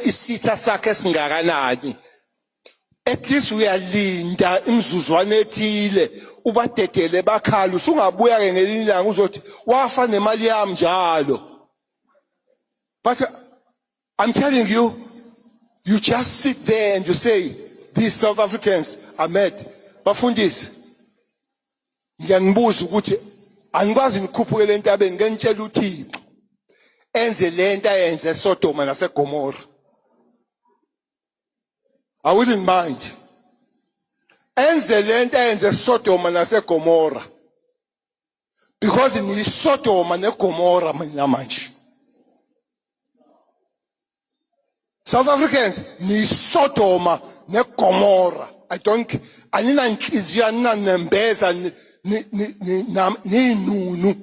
isitha sakhe singakanani. At least uyalinda imizuzwana ethile ubadedele bakhala usungabuya ke ngelinye ilanga uzothi wafa nemali yami njalo. But I'm telling you, you just sit there and you say, these South Africans are mad. Bafundisi, ngiyanibuza ukuthi angikwazi nikhuphukele entabeni ngenitshela uThixo enze lento ayenze eSodoma naseGomora. I wouldn't mind. Enze lento ayenze eSodoma naseGomora. Because ni Sodoma neGomora mina manje. South Africans ni Sodoma neGomora. Anina inhliziyo anina nembeza ni nunu.